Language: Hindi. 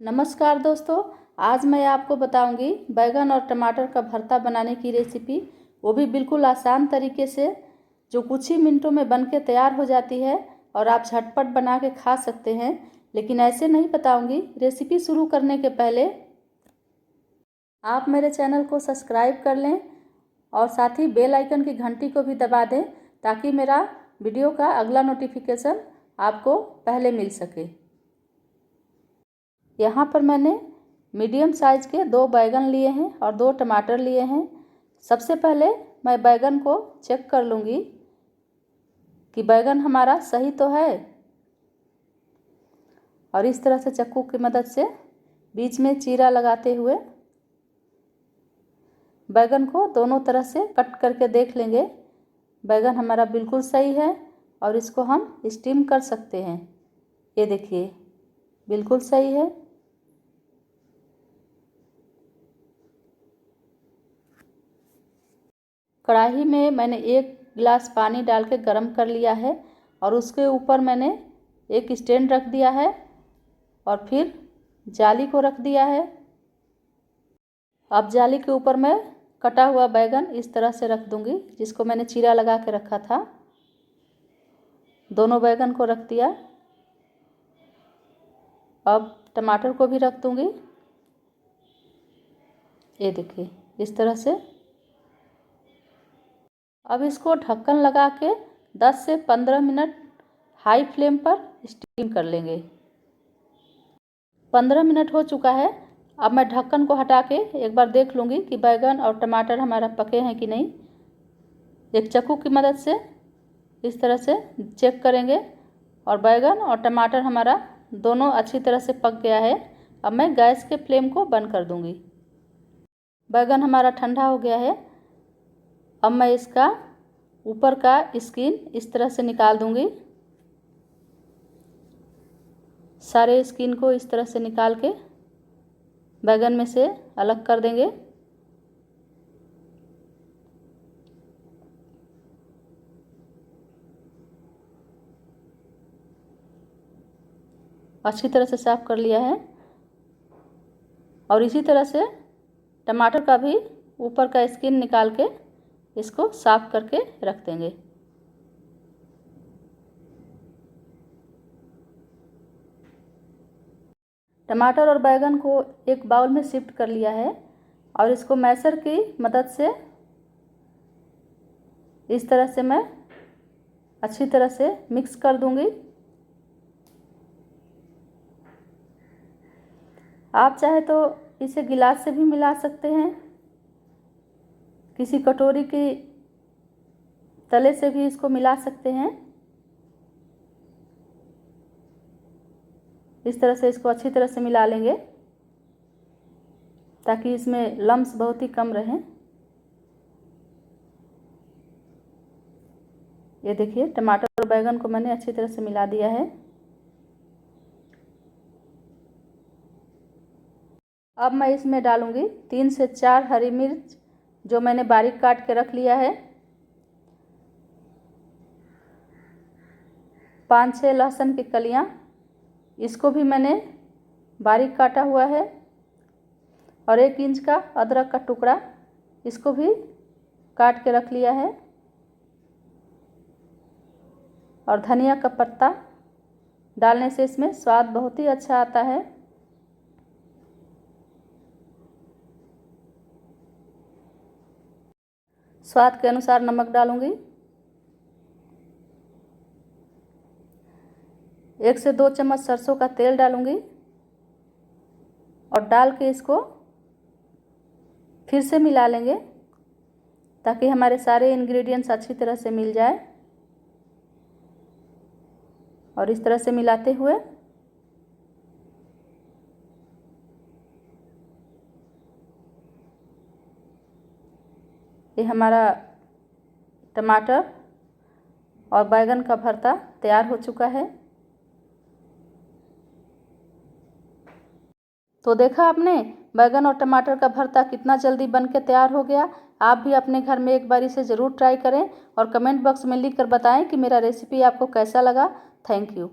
नमस्कार दोस्तों, आज मैं आपको बताऊंगी बैगन और टमाटर का भरता बनाने की रेसिपी। वो भी बिल्कुल आसान तरीके से, जो कुछ ही मिनटों में बनके तैयार हो जाती है और आप झटपट बना के खा सकते हैं। लेकिन ऐसे नहीं बताऊंगी। रेसिपी शुरू करने के पहले आप मेरे चैनल को सब्सक्राइब कर लें और साथ ही बेल आइकन की घंटी को भी दबा दें, ताकि मेरा वीडियो का अगला नोटिफिकेशन आपको पहले मिल सके। यहाँ पर मैंने मीडियम साइज़ के 2 बैगन लिए हैं और 2 टमाटर लिए हैं। सबसे पहले मैं बैगन को चेक कर लूँगी कि बैगन हमारा सही तो है, और इस तरह से चाकू की मदद से बीच में चीरा लगाते हुए बैगन को दोनों तरह से कट करके देख लेंगे। बैगन हमारा बिल्कुल सही है और इसको हम स्टीम कर सकते हैं। ये देखिए, बिल्कुल सही है। कढ़ाई में मैंने 1 गिलास पानी डाल के गर्म कर लिया है और उसके ऊपर मैंने एक स्टैंड रख दिया है और फिर जाली को रख दिया है। अब जाली के ऊपर मैं कटा हुआ बैगन इस तरह से रख दूंगी, जिसको मैंने चीरा लगा के रखा था। दोनों बैगन को रख दिया। अब टमाटर को भी रख दूंगी। ये देखिए, इस तरह से। अब इसको ढक्कन लगा के 10 से 15 मिनट हाई फ्लेम पर स्टीम कर लेंगे। 15 मिनट हो चुका है। अब मैं ढक्कन को हटा के एक बार देख लूँगी कि बैगन और टमाटर हमारा पके हैं कि नहीं। एक चाकू की मदद से इस तरह से चेक करेंगे और बैगन और टमाटर हमारा दोनों अच्छी तरह से पक गया है। अब मैं गैस के फ्लेम को बंद कर दूँगी। बैगन हमारा ठंडा हो गया है। अब मैं इसका ऊपर का स्किन इस तरह से निकाल दूंगी। सारे स्किन को इस तरह से निकाल के बैगन में से अलग कर देंगे। अच्छी तरह से साफ कर लिया है। और इसी तरह से टमाटर का भी ऊपर का स्किन निकाल के इसको साफ करके रख देंगे। टमाटर और बैगन को एक बाउल में शिफ्ट कर लिया है और इसको मैशर की मदद से इस तरह से मैं अच्छी तरह से मिक्स कर दूंगी। आप चाहे तो इसे गिलास से भी मिला सकते हैं, किसी कटोरी की तले से भी इसको मिला सकते हैं। इस तरह से इसको अच्छी तरह से मिला लेंगे, ताकि इसमें लम्स बहुत ही कम रहें। ये देखिए, टमाटर और बैगन को मैंने अच्छी तरह से मिला दिया है। अब मैं इसमें डालूंगी 3 से 4 हरी मिर्च, जो मैंने बारीक काट के रख लिया है। 5-6 लहसुन की कलियां, इसको भी मैंने बारीक काटा हुआ है। और 1 इंच का अदरक का टुकड़ा, इसको भी काट के रख लिया है। और धनिया का पत्ता डालने से इसमें स्वाद बहुत ही अच्छा आता है। स्वाद के अनुसार नमक डालूंगी। 1 से 2 चम्मच सरसों का तेल डालूंगी और डाल के इसको फिर से मिला लेंगे, ताकि हमारे सारे इंग्रेडिएंट्स अच्छी तरह से मिल जाए। और इस तरह से मिलाते हुए ये हमारा टमाटर और बैगन का भरता तैयार हो चुका है। तो देखा आपने, बैगन और टमाटर का भरता कितना जल्दी बनके तैयार हो गया। आप भी अपने घर में एक बार इसे ज़रूर ट्राई करें और कमेंट बॉक्स में लिख कर बताएं कि मेरा रेसिपी आपको कैसा लगा। Thank you.